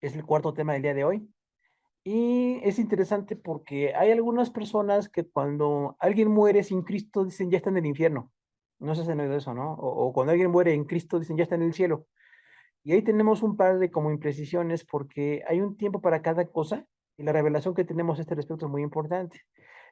Es el cuarto tema del día de hoy. Y es interesante porque hay algunas personas que cuando alguien muere sin Cristo dicen ya está en el infierno. No sé si han oído eso, ¿no? O cuando alguien muere en Cristo dicen ya está en el cielo. Y ahí tenemos un par de como imprecisiones porque hay un tiempo para cada cosa y la revelación que tenemos a este respecto es muy importante.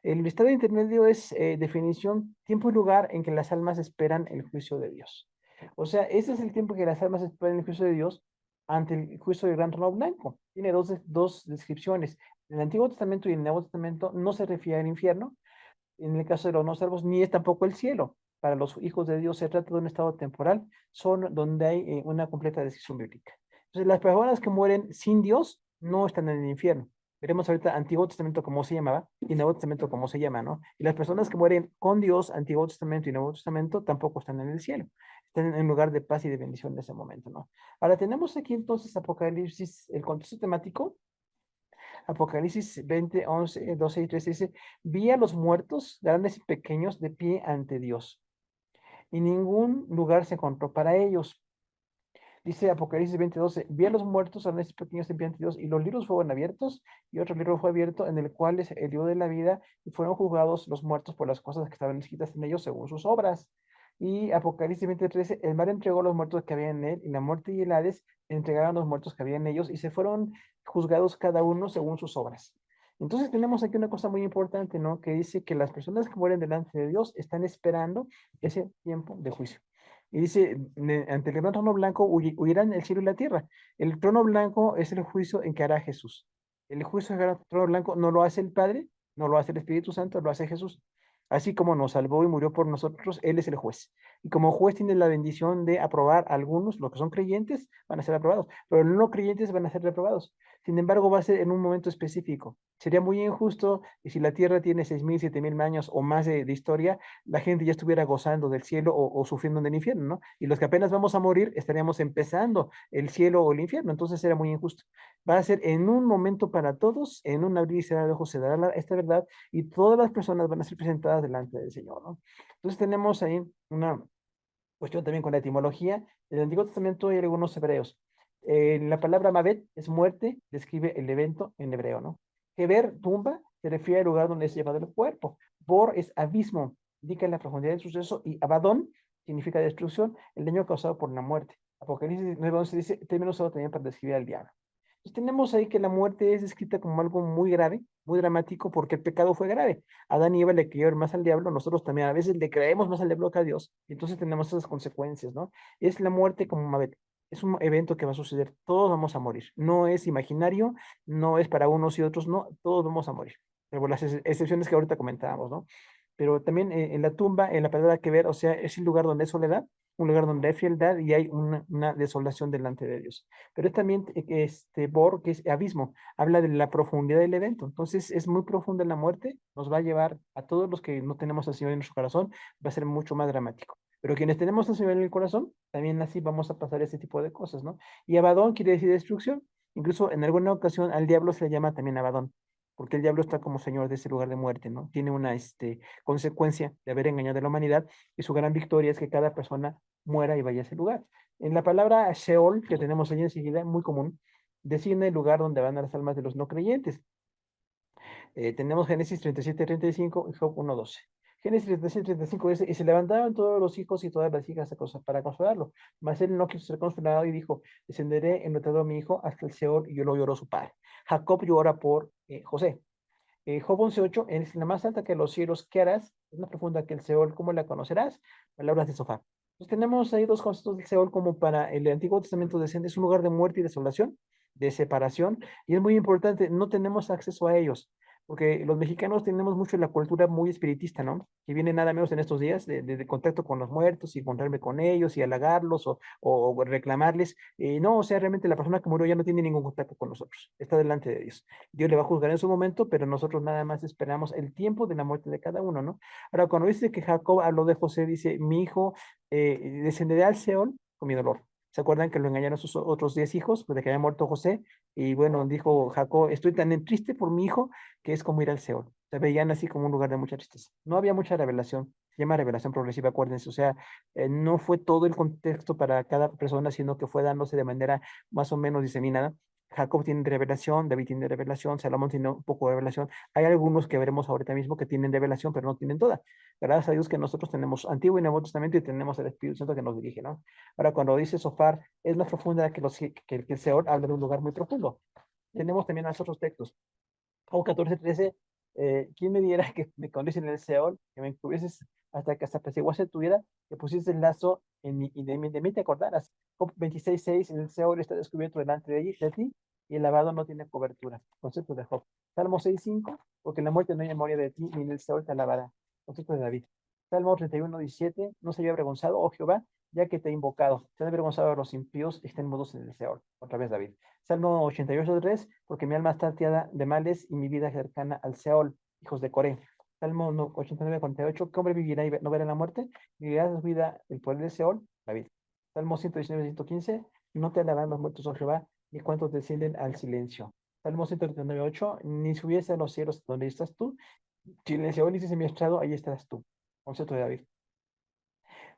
El estado intermedio es definición, tiempo y lugar en que las almas esperan el juicio de Dios. O sea, ese es el tiempo que las almas esperan el juicio de Dios ante el juicio del gran trono blanco. Tiene dos descripciones. En el Antiguo Testamento y en el Nuevo Testamento no se refiere al infierno, en el caso de los no salvos, ni es tampoco el cielo. Para los hijos de Dios se trata de un estado temporal, son donde hay una completa decisión bíblica. Entonces, las personas que mueren sin Dios no están en el infierno. Veremos ahorita Antiguo Testamento cómo se llamaba y Nuevo Testamento cómo se llama, ¿no? Y las personas que mueren con Dios, Antiguo Testamento y Nuevo Testamento, tampoco están en el cielo. Están en un lugar de paz y de bendición en ese momento, ¿no? Ahora tenemos aquí entonces Apocalipsis, el contexto temático. Apocalipsis 20, 11, 12 y 13 dice, vi a los muertos, grandes y pequeños, de pie ante Dios, y ningún lugar se encontró para ellos. Dice Apocalipsis 20, 12, vi a los muertos, grandes y pequeños, de pie ante Dios, y los libros fueron abiertos, y otro libro fue abierto, en el cual es el libro de la vida, y fueron juzgados los muertos por las cosas que estaban escritas en ellos según sus obras. Y Apocalipsis 20:13, el mar entregó a los muertos que había en él, y la muerte y el Hades entregaron a los muertos que había en ellos, y se fueron juzgados cada uno según sus obras. Entonces tenemos aquí una cosa muy importante, ¿no? Que dice que las personas que mueren delante de Dios están esperando ese tiempo de juicio. Y dice, ante el gran trono blanco huirán el cielo y la tierra. El trono blanco es el juicio en que hará Jesús. El juicio del trono blanco no lo hace el Padre, no lo hace el Espíritu Santo, lo hace Jesús. Así como nos salvó y murió por nosotros, Él es el juez. Y como juez tiene la bendición de aprobar a algunos, los que son creyentes van a ser aprobados, pero los no creyentes van a ser reprobados. Sin embargo, va a ser en un momento específico. Sería muy injusto y si la Tierra tiene 6.000, 7.000 años o más de historia, la gente ya estuviera gozando del cielo o sufriendo del infierno, ¿no? Y los que apenas vamos a morir estaríamos empezando el cielo o el infierno, entonces era muy injusto. Va a ser en un momento para todos, en un abrir y cerrar de ojos se dará esta verdad y todas las personas van a ser presentadas delante del Señor, ¿no? Entonces tenemos ahí una cuestión también con la etimología. En el Antiguo Testamento hay algunos hebreos. La palabra Mabet es muerte, describe el evento en hebreo, ¿no? Heber, tumba, se refiere al lugar donde es llevado el cuerpo. Bor es abismo, indica la profundidad del suceso. Y Abadón significa destrucción, el daño causado por la muerte. Apocalipsis 9:11 dice, término usado también para describir al diablo. Entonces tenemos ahí que la muerte es descrita como algo muy grave, muy dramático, porque el pecado fue grave. Adán y Eva le creyeron más al diablo, nosotros también a veces le creemos más al diablo que a Dios, y entonces tenemos esas consecuencias, ¿no? Es la muerte como Mabel. Es un evento que va a suceder, todos vamos a morir, no es imaginario, no es para unos y otros, no, todos vamos a morir, pero las excepciones que ahorita comentábamos, ¿no? Pero también en la tumba, en la palabra que ver, o sea, es el lugar donde hay soledad, un lugar donde hay frialdad y hay una desolación delante de Dios. Pero es también Bor, que es abismo, habla de la profundidad del evento. Entonces es muy profunda la muerte, nos va a llevar a todos los que no tenemos al Señor en nuestro corazón, va a ser mucho más dramático. Pero quienes tenemos al Señor en el corazón, también así vamos a pasar ese tipo de cosas, ¿no? Y Abadón quiere decir destrucción. Incluso en alguna ocasión al diablo se le llama también Abadón, porque el diablo está como señor de ese lugar de muerte, ¿no? Tiene una consecuencia de haber engañado a la humanidad y su gran victoria es que cada persona muera y vaya a ese lugar. En la palabra Sheol, que tenemos ahí enseguida, muy común, designa el lugar donde van a las almas de los no creyentes. Tenemos Génesis 37-35 y Job 1:12. Génesis 37-35 dice, y se levantaron todos los hijos y todas las hijas para consolarlo. Mas él no quiso ser consolado y dijo, descenderé enlutado a mi hijo hasta el Seol y yo lo lloró su padre. Jacob llora por José. Job 11:8, es la más alta que los cielos, ¿qué harás? Es más profunda que el Seol, ¿cómo la conocerás? Palabras de Sofá. Entonces tenemos ahí dos conceptos del Seol como para el Antiguo Testamento decente, es un lugar de muerte y desolación, de separación, y es muy importante, no tenemos acceso a ellos, porque los mexicanos tenemos mucho la cultura muy espiritista, ¿no? Que viene nada menos en estos días de contacto con los muertos y encontrarme con ellos y halagarlos o reclamarles. No, o sea, realmente la persona que murió ya no tiene ningún contacto con nosotros, está delante de Dios. Dios le va a juzgar en su momento, pero nosotros nada más esperamos el tiempo de la muerte de cada uno, ¿no? Ahora, cuando dice que Jacob habló de José, dice, mi hijo descenderá al Seol con mi dolor. ¿Se acuerdan que lo engañaron sus otros 10 hijos, pues de que había muerto José? Y bueno, dijo Jacob, estoy tan triste por mi hijo que es como ir al Seol. Se veían así como un lugar de mucha tristeza. No había mucha revelación, se llama revelación progresiva, acuérdense, o sea, no fue todo el contexto para cada persona, sino que fue dándose de manera más o menos diseminada. Jacob tiene revelación, David tiene revelación, Salomón tiene un poco de revelación. Hay algunos que veremos ahorita mismo que tienen revelación, pero no tienen toda. Gracias a Dios que nosotros tenemos Antiguo y Nuevo Testamento y tenemos el Espíritu Santo que nos dirige, ¿no? Ahora, cuando dice Sofar, es más profunda que el Seol, habla de un lugar muy profundo. Tenemos también más otros textos. Job 14:13, ¿quién me diera que me conduces en el Seol, que me encubrieses hasta que hasta apaciguase tu vida, que pusiste el lazo en mí, y de mí te acordaras? Job 26:6, el Seol está descubierto delante de ti, y el lavado no tiene cobertura. Concepto de Job. Salmo 6:5, porque en la muerte no hay memoria de ti, ni en el Seol te alabará. Concepto de David. Salmo 31:17, no se haya avergonzado, oh Jehová, ya que te he invocado. Se han avergonzado a los impíos, estén mudos en el Seol. Otra vez David. Salmo 88:3, porque mi alma está hastiada de males y mi vida cercana al Seol, hijos de Coré. Salmo 89:48, ¿qué hombre vivirá y no verá la muerte? ¿Vivirá su vida el poder del Seol? David. Salmo 119:115, no te alabarán los muertos, oh Jehová, ni cuantos descienden al silencio. Salmo 139:8, ni subiese a los cielos donde estás tú, si en el Seol hiciese mi estrado, ahí estarás tú. Concepto de David.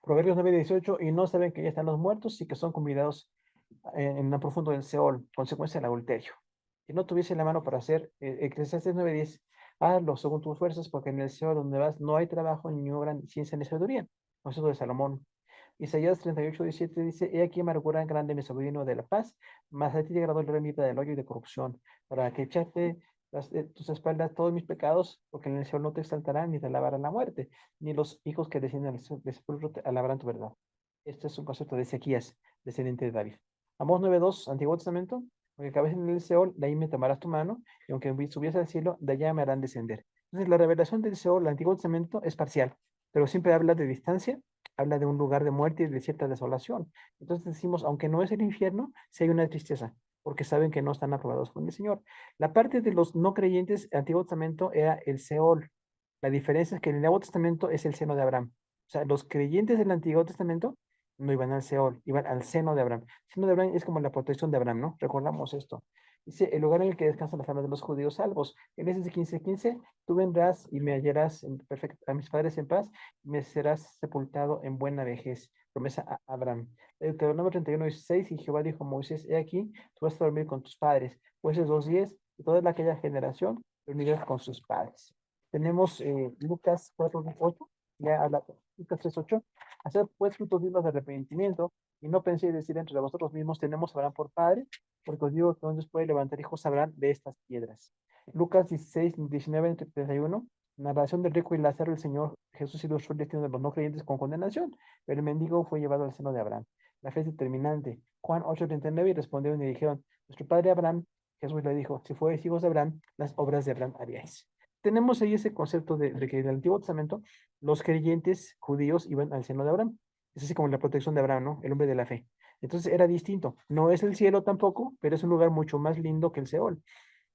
Proverbios 9:18, y no saben que ya están los muertos y que son convidados en lo profundo del Seol, consecuencia del adulterio. Si no tuviese la mano para hacer, Eclesiastes 9:10, hazlo según tus fuerzas, porque en el Seol donde vas no hay trabajo, ni obra, ni ciencia, ni sabiduría. Consejo de Salomón. Isaías 38:17 dice, he aquí amargura grande mi sobrino de la paz, mas a ti te agradó el remita del hoyo y de corrupción, para que echaste tus espaldas todos mis pecados, porque en el Seol no te exaltarán, ni te alabarán la muerte, ni los hijos que descienden del sepulcro te alabarán tu verdad. Este es un concepto de Ezequías, descendiente de David. Amós 9:2, Antiguo Testamento, porque cabeza en el Seol, de ahí me tomarás tu mano, y aunque subiese al cielo, de allá me harán descender. Entonces, la revelación del Seol, el Antiguo Testamento, es parcial, pero siempre habla de distancia, habla de un lugar de muerte y de cierta desolación. Entonces decimos, aunque no es el infierno, sí hay una tristeza, porque saben que no están aprobados con el Señor. La parte de los no creyentes, el Antiguo Testamento era el Seol. La diferencia es que el Nuevo Testamento es el seno de Abraham. O sea, los creyentes del Antiguo Testamento no iban al Seol, iban al seno de Abraham. El seno de Abraham es como la protección de Abraham, ¿no? Recordamos esto. Dice, el lugar en el que descansan las almas de los judíos salvos. En ese 15:15, tú vendrás y me hallarás a mis padres en paz, y me serás sepultado en buena vejez. Promesa a Abraham. Deuteronomio 31:16, y Jehová dijo a Moisés, he aquí, tú vas a dormir con tus padres. Jueces 2:10, y toda aquella generación reunirás con sus padres. Tenemos Lucas 4:8, ya habla, Lucas 3:8, hacer pues frutos dignos de arrepentimiento, y no penséis decir entre vosotros mismos, tenemos a Abraham por padre, porque os digo que aún Dios puede levantar hijos a Abraham de estas piedras. Lucas 16:19-31, narración del rico y Lázaro, el Señor Jesús ilustró el destino de los no creyentes con condenación, pero el mendigo fue llevado al seno de Abraham. La fe es determinante. Juan 8:39, y respondieron y dijeron, nuestro padre Abraham, Jesús le dijo, si fuerais hijos de Abraham, las obras de Abraham haríais. Tenemos ahí ese concepto de que en el Antiguo Testamento los creyentes judíos iban al seno de Abraham. Es así como la protección de Abraham, ¿no? El hombre de la fe. Entonces era distinto. No es el cielo tampoco, pero es un lugar mucho más lindo que el Seol.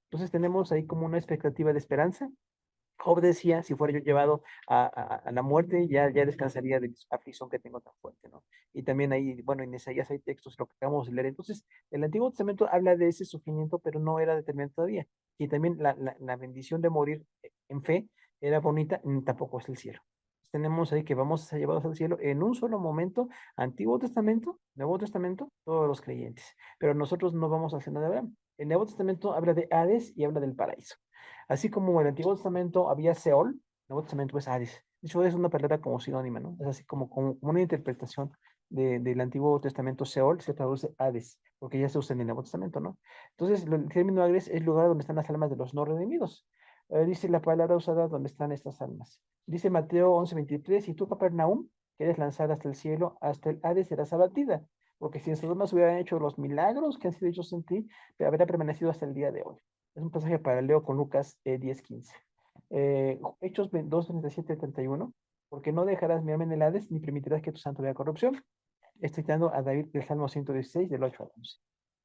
Entonces tenemos ahí como una expectativa de esperanza. Job decía, si fuera yo llevado a la muerte, ya descansaría de la aflicción que tengo tan fuerte, ¿no? Y también ahí, bueno, en Isaías hay textos, lo que acabamos de leer. Entonces, el Antiguo Testamento habla de ese sufrimiento, pero no era determinante todavía. Y también la bendición de morir en fe era bonita, tampoco es el cielo. Tenemos ahí que vamos a ser llevados al cielo en un solo momento, Antiguo Testamento, Nuevo Testamento, todos los creyentes. Pero nosotros no vamos al seno de Abraham. El Nuevo Testamento habla de Hades y habla del paraíso. Así como en el Antiguo Testamento había Seol, el Nuevo Testamento es Hades. De hecho, es una palabra como sinónima, ¿no? Es así como una interpretación del Antiguo Testamento. Seol se traduce Hades, porque ya se usa en el Nuevo Testamento, ¿no? Entonces, el término Hades es el lugar donde están las almas de los no redimidos. Dice la palabra usada donde están estas almas. Dice Mateo 11:23, y tú, Capernaum, que eres lanzada hasta el cielo, hasta el Hades serás abatida, porque si en Sodoma se hubieran hecho los milagros que han sido hechos en ti, te habría permanecido hasta el día de hoy. Es un pasaje paralelo con Lucas 10:15. Hechos 2:37-31, porque no dejarás mi alma en el Hades, ni permitirás que tu santo vea corrupción. Estoy citando a David del Salmo 116, del 8 al 11.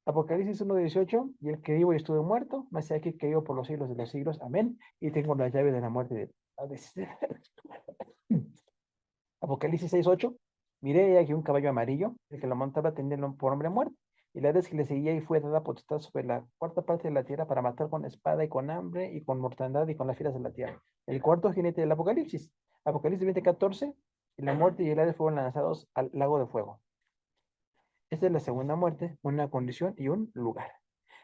Apocalipsis 1:18, y el que vivo y estuve muerto, más aquí que vivo por los siglos de los siglos. Amén. Y tengo la llave de la muerte de Hades. Apocalipsis 6:8, miré aquí un caballo amarillo, el que lo montaba tenía por hombre muerto, y la vez que le seguía y fue dada potestad sobre la cuarta parte de la tierra para matar con espada y con hambre y con mortandad y con las fieras de la tierra. El cuarto jinete del Apocalipsis. Apocalipsis 20:14, y la muerte y el Hades fueron lanzados al lago de fuego. Esta es la segunda muerte, una condición y un lugar.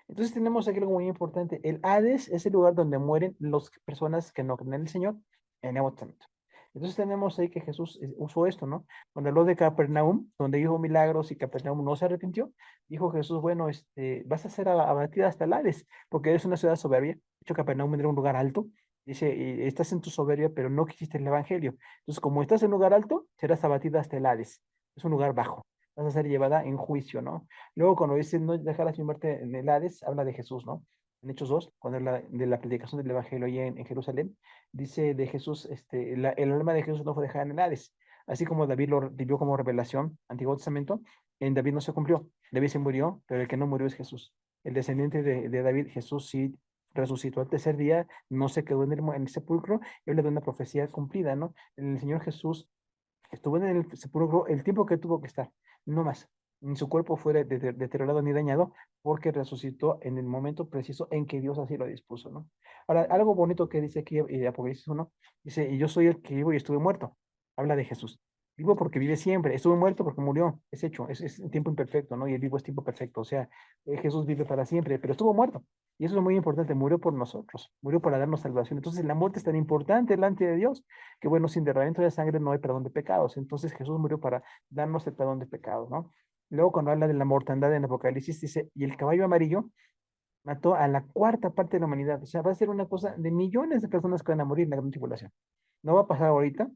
Entonces tenemos aquí algo muy importante. El Hades es el lugar donde mueren las personas que no creen en el Señor en el Nuevo Testamento. Entonces tenemos ahí que Jesús usó esto, ¿no? Cuando habló de Capernaum, donde hizo milagros y Capernaum no se arrepintió, dijo Jesús, bueno, vas a ser abatida hasta el Hades, porque eres una ciudad soberbia. De hecho, Capernaum era un lugar alto. Dice, y estás en tu soberbia, pero no quisiste el Evangelio. Entonces, como estás en un lugar alto, serás abatida hasta el Hades. Es un lugar bajo. Vas a ser llevada en juicio, ¿no? Luego, cuando dice no dejarás mi muerte en el Hades, habla de Jesús, ¿no? En Hechos 2, cuando habla de la predicación del Evangelio allá en Jerusalén, dice de Jesús, el alma de Jesús no fue dejada en el Hades. Así como David lo vivió como revelación, Antiguo Testamento, en David no se cumplió. David se murió, pero el que no murió es Jesús. El descendiente de David, Jesús, sí resucitó al tercer día, no se quedó en el sepulcro, y habla de una profecía cumplida, ¿no? El Señor Jesús estuvo en el sepulcro el tiempo que tuvo que estar, no más. Ni su cuerpo fue deteriorado ni dañado, porque resucitó en el momento preciso en que Dios así lo dispuso, ¿no? Ahora, algo bonito que dice aquí Apocalipsis 1, dice, y yo soy el que vivo y estuve muerto. Habla de Jesús. Vivo porque vive siempre, estuvo muerto porque murió, es hecho, es tiempo imperfecto, ¿no? Y el vivo es tiempo perfecto, o sea, Jesús vive para siempre, pero estuvo muerto. Y eso es muy importante, murió por nosotros, murió para darnos salvación. Entonces la muerte es tan importante delante de Dios que bueno, sin derramamiento de sangre no hay perdón de pecados. Entonces Jesús murió para darnos el perdón de pecados, ¿no? Luego cuando habla de la mortandad en Apocalipsis dice, y el caballo amarillo mató a la cuarta parte de la humanidad. O sea, va a ser una cosa de millones de personas que van a morir en la gran tribulación. No va a pasar ahorita.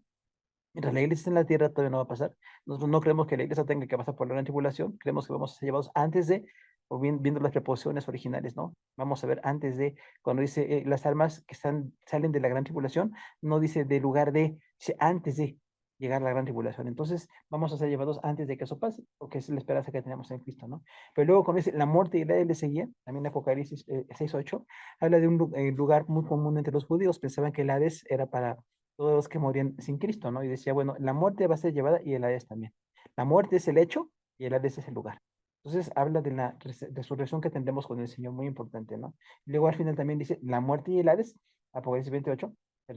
Mientras la iglesia está en la tierra, todavía no va a pasar. Nosotros no creemos que la iglesia tenga que pasar por la gran tribulación. Creemos que vamos a ser llevados antes de, o bien viendo las preposiciones originales, ¿no? Vamos a ver antes de, cuando dice las almas que salen de la gran tribulación, no dice de lugar de, dice antes de llegar a la gran tribulación. Entonces, vamos a ser llevados antes de que eso pase, porque es la esperanza que tenemos en Cristo, ¿no? Pero luego, cuando dice la muerte y la le seguía, también en Apocalipsis 6:8, habla de un lugar muy común entre los judíos. Pensaban que el Hades era para todos los que morían sin Cristo, ¿no? Y decía, bueno, la muerte va a ser llevada y el Hades también. La muerte es el hecho y el Hades es el lugar. Entonces habla de la resurrección que tendremos con el Señor, muy importante, ¿no? Y luego al final también dice, la muerte y el Hades, Apocalipsis 28,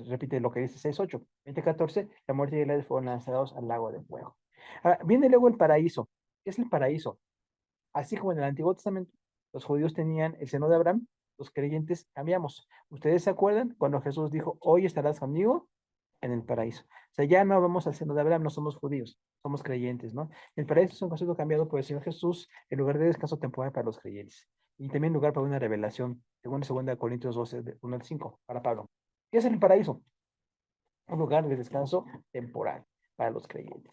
repite lo que dice 6:8, 20:14, la muerte y el Hades fueron lanzados al lago de fuego. Ahora, viene luego el paraíso. ¿Qué es el paraíso? Así como en el Antiguo Testamento, los judíos tenían el seno de Abraham, los creyentes cambiamos. ¿Ustedes se acuerdan cuando Jesús dijo, hoy estarás conmigo en el paraíso? O sea, ya no vamos al seno de Abraham, no somos judíos, somos creyentes, ¿no? El paraíso es un concepto cambiado por el Señor Jesús en lugar de descanso temporal para los creyentes. Y también lugar para una revelación, según 2 Corintios 12, 1 al 5, para Pablo. ¿Qué es el paraíso? Un lugar de descanso temporal para los creyentes.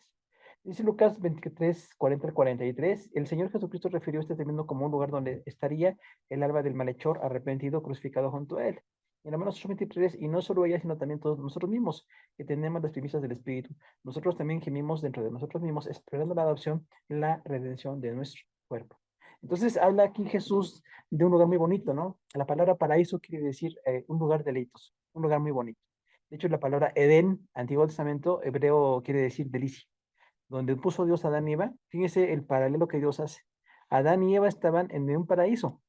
Dice Lucas 23, 40 al 43, el Señor Jesucristo refirió este término como un lugar donde estaría el alma del malhechor arrepentido crucificado junto a él. En Romanos 8:23, y no solo ella, sino también todos nosotros mismos, que tenemos las primicias del Espíritu. Nosotros también gemimos dentro de nosotros mismos, esperando la adopción, la redención de nuestro cuerpo. Entonces habla aquí Jesús de un lugar muy bonito, ¿no? La palabra paraíso quiere decir un lugar de deleitos, un lugar muy bonito. De hecho, la palabra Edén, Antiguo Testamento, hebreo quiere decir delicia. Donde puso Dios a Adán y Eva, fíjese el paralelo que Dios hace. Adán y Eva estaban en un paraíso.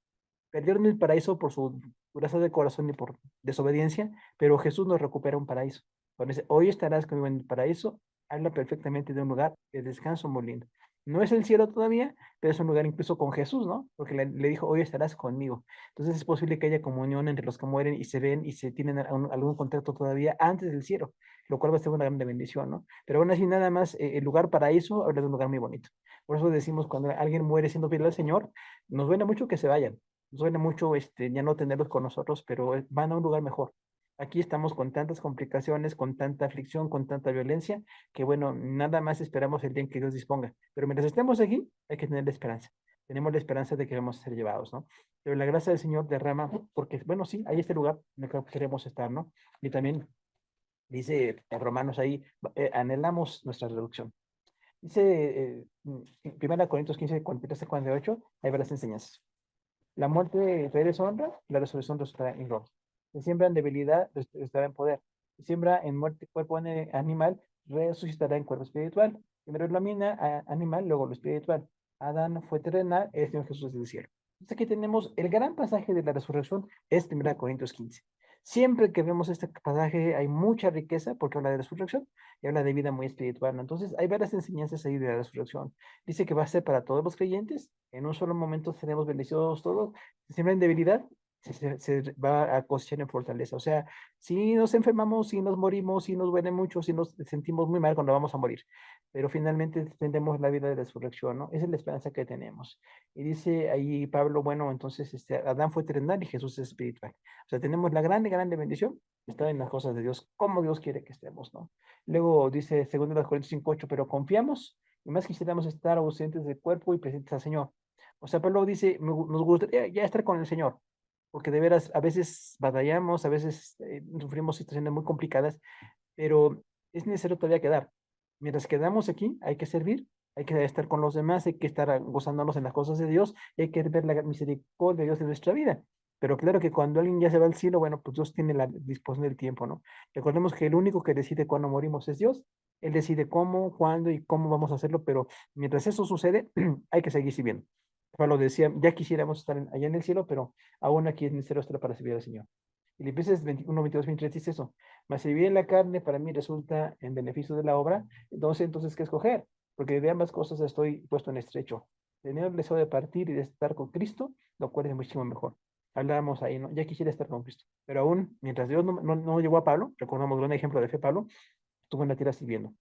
Perdieron el paraíso por su dureza de corazón y por desobediencia, pero Jesús nos recupera un paraíso. Cuando dice, hoy estarás conmigo en el paraíso, habla perfectamente de un lugar de descanso muy lindo. No es el cielo todavía, pero es un lugar incluso con Jesús, ¿no? Porque le dijo, hoy estarás conmigo. Entonces es posible que haya comunión entre los que mueren y se ven y se tienen algún contacto todavía antes del cielo, lo cual va a ser una gran bendición, ¿no? Pero aún así, nada más, el lugar paraíso habla de un lugar muy bonito. Por eso decimos, cuando alguien muere siendo fiel al Señor, nos duele mucho que se vayan. Suena mucho ya no tenerlos con nosotros, pero van a un lugar mejor. Aquí estamos con tantas complicaciones, con tanta aflicción, con tanta violencia, que bueno, nada más esperamos el día en que Dios disponga. Pero mientras estemos aquí, hay que tener la esperanza. Tenemos la esperanza de que vamos a ser llevados, ¿no? Pero la gracia del Señor derrama, porque, bueno, sí, hay este lugar en el que queremos estar, ¿no? Y también dice en Romanos ahí, anhelamos nuestra reducción. Dice en 1 Corintios 15, 43 a 48, hay varias enseñanzas. La muerte trae honra, la resurrección resultará en gloria. Se siembra en debilidad, resucitará en poder. Se siembra en muerte cuerpo animal, resucitará en cuerpo espiritual. Primero la mina animal, luego lo espiritual. Adán fue terrenal, el Señor Jesús es del cielo. Entonces aquí tenemos el gran pasaje de la resurrección, es 1 Corintios 15. Siempre que vemos este pasaje hay mucha riqueza porque habla de resurrección y habla de vida muy espiritual, ¿no? Entonces hay varias enseñanzas ahí de la resurrección. Dice que va a ser para todos los creyentes, en un solo momento seremos bendecidos todos, siempre en debilidad se va a cosechar en fortaleza. O sea, si nos enfermamos, si nos morimos, si nos duele mucho, si nos sentimos muy mal cuando vamos a morir, pero finalmente tendremos la vida de resurrección, ¿no? Esa es la esperanza que tenemos. Y dice ahí Pablo, bueno, entonces Adán fue terrenal y Jesús es espiritual. O sea, tenemos la grande, grande bendición de estar en las cosas de Dios, como Dios quiere que estemos, ¿no? Luego dice, segundo de Corintios 5:8, pero confiamos y más quisiéramos estar ausentes del cuerpo y presentes al Señor. O sea, Pablo dice, nos gustaría ya estar con el Señor, porque de veras a veces batallamos, a veces sufrimos situaciones muy complicadas, pero es necesario todavía quedar. Mientras quedamos aquí, hay que servir, hay que estar con los demás, hay que estar gozándonos en las cosas de Dios, y hay que ver la misericordia de Dios en nuestra vida. Pero claro que cuando alguien ya se va al cielo, bueno, pues Dios tiene la disposición del tiempo, ¿no? Recordemos que el único que decide cuándo morimos es Dios. Él decide cómo, cuándo y cómo vamos a hacerlo, pero mientras eso sucede, hay que seguir sirviendo. Pablo decía, ya quisiéramos estar allá en el cielo, pero aún aquí es necesario estar para servir al Señor. Filipenses 21, 22, 23 dice eso. Mas si bien la carne para mí resulta en beneficio de la obra, entonces, ¿qué escoger? Porque de ambas cosas estoy puesto en estrecho. Tener el deseo de partir y de estar con Cristo, lo cual es muchísimo mejor. Hablábamos ahí, ¿no? Ya quisiera estar con Cristo. Pero aún, mientras Dios no llegó a Pablo, recordamos un ejemplo de fe, Pablo, estuvo en la tierra sirviendo.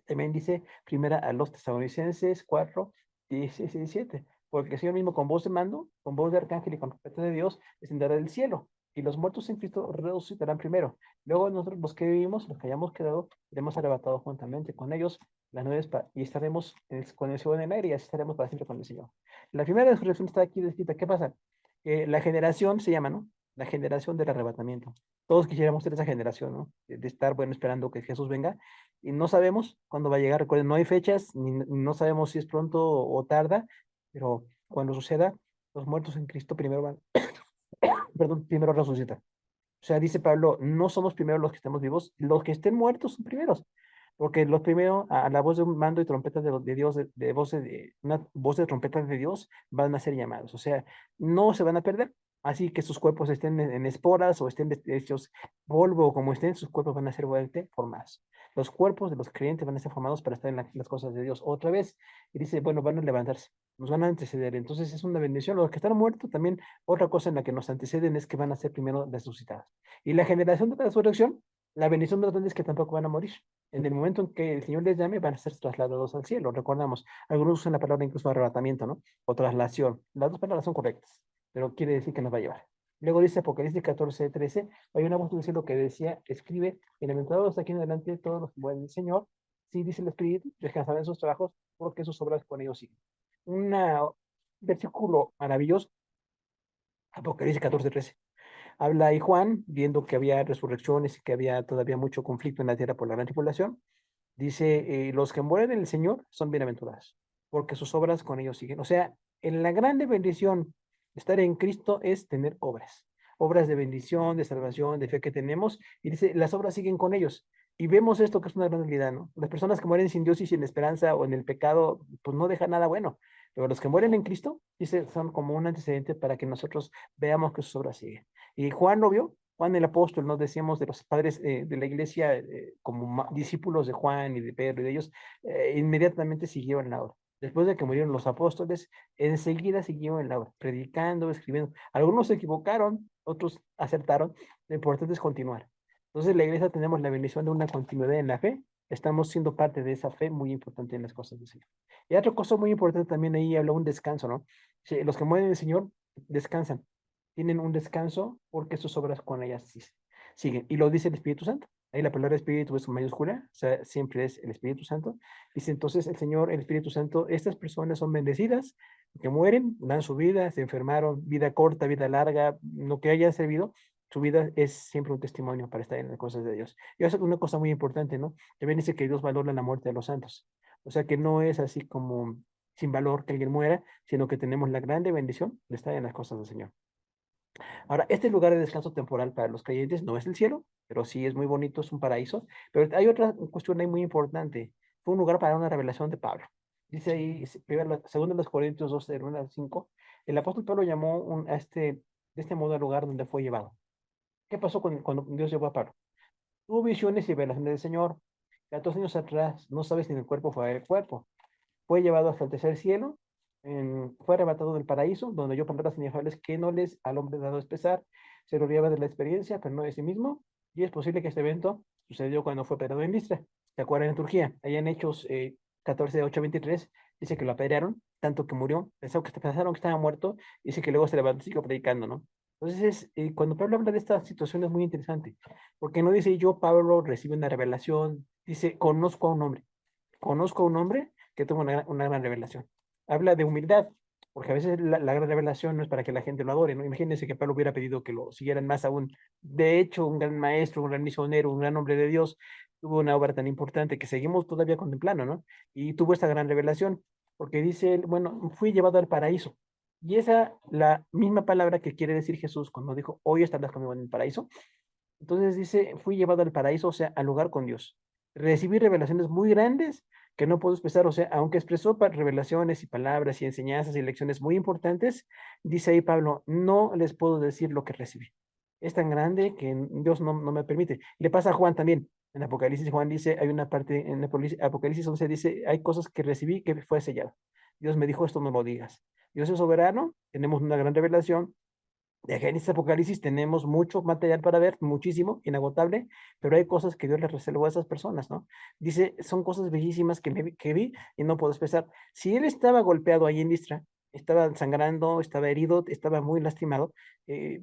También dice primera a los Tesalonicenses 4, 16 y 17. Porque el Señor mismo con voz de mando, con voz de arcángel y con trompeta de Dios, descenderá del cielo. Y los muertos en Cristo resucitarán primero. Luego nosotros los que vivimos, los que hayamos quedado, seremos arrebatados juntamente con ellos las nubes y estaremos con el Señor en el aire y así estaremos para siempre con el Señor. La primera resurrección está aquí descrita. ¿Qué pasa? La generación se llama, ¿no? La generación del arrebatamiento. Todos quisiéramos ser esa generación, ¿no? De estar, bueno, esperando que Jesús venga y no sabemos cuándo va a llegar. Recuerden, no hay fechas, ni no sabemos si es pronto o tarda, pero cuando suceda, los muertos en Cristo primero van, perdón, primero resucitan. O sea, dice Pablo, no somos primeros los que estamos vivos, los que estén muertos son primeros. Porque los primeros, a la voz de un mando y trompetas de Dios, una voz de trompetas de Dios, van a ser llamados. O sea, no se van a perder. Así que sus cuerpos estén en esporas o estén hechos polvo o como estén, sus cuerpos van a ser formados. Los cuerpos de los creyentes van a ser formados para estar en las cosas de Dios. Otra vez, y dice, bueno, van a levantarse, nos van a anteceder. Entonces es una bendición. Los que están muertos también, otra cosa en la que nos anteceden es que van a ser primero resucitados. Y la generación de la resurrección, la bendición más grande es que tampoco van a morir. En el momento en que el Señor les llame, van a ser trasladados al cielo. Recordamos, algunos usan la palabra incluso arrebatamiento, ¿no? O traslación. Las dos palabras son correctas, pero quiere decir que nos va a llevar. Luego dice Apocalipsis 14, 13, hay una voz del cielo que decía, escribe, bienaventurados aquí en adelante todos los que mueren el Señor, sí dice el Espíritu, descansarán en sus trabajos, porque sus obras con ellos siguen. Un versículo maravilloso, Apocalipsis 14, 13. Habla ahí Juan, viendo que había resurrecciones y que había todavía mucho conflicto en la tierra por la gran tribulación. Dice, los que mueren en el Señor son bienaventurados, porque sus obras con ellos siguen. O sea, en la grande bendición de estar en Cristo es tener obras, obras de bendición, de salvación, de fe que tenemos. Y dice, las obras siguen con ellos. Y vemos esto que es una gran realidad, ¿no? Las personas que mueren sin Dios y sin esperanza o en el pecado, pues no dejan nada bueno. Pero los que mueren en Cristo, dice, son como un antecedente para que nosotros veamos que sus obras siguen. Y Juan lo vio, Juan el apóstol, nos decíamos de los padres de la iglesia, como discípulos de Juan y de Pedro y de ellos, inmediatamente siguieron la obra. Después de que murieron los apóstoles, enseguida siguieron la obra, predicando, escribiendo. Algunos se equivocaron, otros acertaron. Lo importante es continuar. Entonces, la iglesia tenemos la bendición de una continuidad en la fe. Estamos siendo parte de esa fe muy importante en las cosas del Señor. Y otra cosa muy importante también ahí habla un descanso, ¿no? Sí, los que mueren en el Señor descansan, tienen un descanso porque sus obras con ellas siguen. Y lo dice el Espíritu Santo. Ahí la palabra Espíritu es mayúscula, o sea, siempre es el Espíritu Santo. Dice entonces el Señor, el Espíritu Santo, estas personas son bendecidas, que mueren, dan su vida, se enfermaron, vida corta, vida larga, lo que haya servido, su vida es siempre un testimonio para estar en las cosas de Dios. Y eso es una cosa muy importante, ¿no? También dice que Dios valora la muerte de los santos. O sea que no es así como sin valor que alguien muera, sino que tenemos la grande bendición de estar en las cosas del Señor. Ahora, este lugar de descanso temporal para los creyentes no es el cielo, pero sí es muy bonito, es un paraíso. Pero hay otra cuestión ahí muy importante. Fue un lugar para una revelación de Pablo. Dice ahí, segundo los Corintios 12, del 1 al 5, el apóstol Pablo llamó de este modo al lugar donde fue llevado. ¿Qué pasó cuando Dios llevó a Pablo? Tuvo visiones y revelaciones del Señor. 14 años atrás, no sabes si en el cuerpo fue el cuerpo. Fue llevado hasta el tercer cielo, fue arrebatado del paraíso, donde oyó palabras inefables que no les al hombre dado expresar. Se gloriaba de la experiencia, pero no de sí mismo. Y es posible que este evento sucedió cuando fue apedreado en Listra. ¿Se acuerdan en Turquía? Allá en Hechos 14, 8, 23, dice que lo apedrearon, tanto que murió. Pensaron que estaba muerto. Dice que luego se levantó y siguió predicando, ¿no? Entonces, cuando Pablo habla de esta situación es muy interesante, porque no dice yo, Pablo, recibe una revelación, dice, conozco a un hombre que tuvo una gran revelación. Habla de humildad, porque a veces la gran revelación no es para que la gente lo adore, ¿no? Imagínense que Pablo hubiera pedido que lo siguieran más aún. De hecho, un gran maestro, un gran misionero, un gran hombre de Dios, tuvo una obra tan importante que seguimos todavía contemplando, ¿no? Y tuvo esta gran revelación, porque dice él, bueno, fui llevado al paraíso. Y esa, la misma palabra que quiere decir Jesús cuando dijo, hoy estarás conmigo en el paraíso. Entonces dice, fui llevado al paraíso, o sea, al lugar con Dios. Recibí revelaciones muy grandes que no puedo expresar, o sea, aunque expresó revelaciones y palabras y enseñanzas y lecciones muy importantes, dice ahí Pablo, no les puedo decir lo que recibí. Es tan grande que Dios no me permite. Le pasa a Juan también. En Apocalipsis, Juan dice, hay una parte en Apocalipsis 11 dice, hay cosas que recibí que fue sellado. Dios me dijo, esto no lo digas. Dios es soberano, tenemos una gran revelación, de Génesis a Apocalipsis tenemos mucho material para ver, muchísimo, inagotable, pero hay cosas que Dios les reservó a esas personas, ¿no? Dice, son cosas bellísimas que vi y no puedo expresar. Si él estaba golpeado ahí en Listra, estaba sangrando, estaba herido, estaba muy lastimado,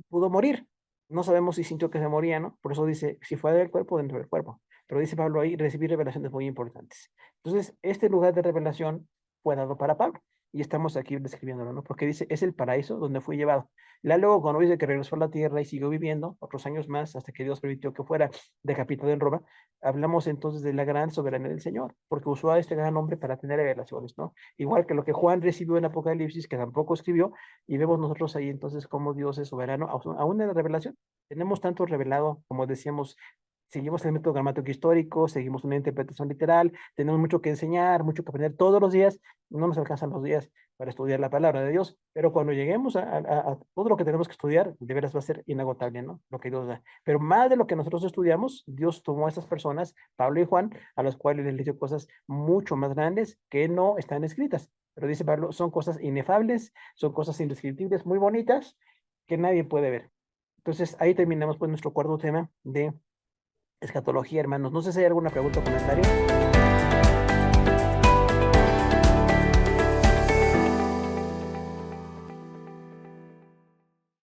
pudo morir. No sabemos si sintió que se moría, ¿no? Por eso dice, si fue del cuerpo, dentro del cuerpo. Pero dice Pablo ahí, recibir revelaciones muy importantes. Entonces, este lugar de revelación fue dado para Pablo. Y estamos aquí describiéndolo, ¿no? Porque dice, es el paraíso donde fui llevado. Ya luego, cuando dice que regresó a la tierra y siguió viviendo otros años más hasta que Dios permitió que fuera decapitado en Roma, hablamos entonces de la gran soberanía del Señor, porque usó a este gran hombre para tener revelaciones, ¿no? Igual que lo que Juan recibió en Apocalipsis, que tampoco escribió, y vemos nosotros ahí entonces cómo Dios es soberano, aún en la revelación. Tenemos tanto revelado, como decíamos, seguimos el método gramático histórico, seguimos una interpretación literal, tenemos mucho que enseñar, mucho que aprender todos los días, no nos alcanzan los días para estudiar la palabra de Dios, pero cuando lleguemos a todo lo que tenemos que estudiar, de veras va a ser inagotable, ¿no? Lo que Dios da. Pero más de lo que nosotros estudiamos, Dios tomó a estas personas, Pablo y Juan, a los cuales les dio cosas mucho más grandes que no están escritas. Pero dice Pablo, son cosas inefables, son cosas indescriptibles, muy bonitas, que nadie puede ver. Entonces ahí terminamos pues nuestro cuarto tema de escatología, hermanos. No sé si hay alguna pregunta o comentario.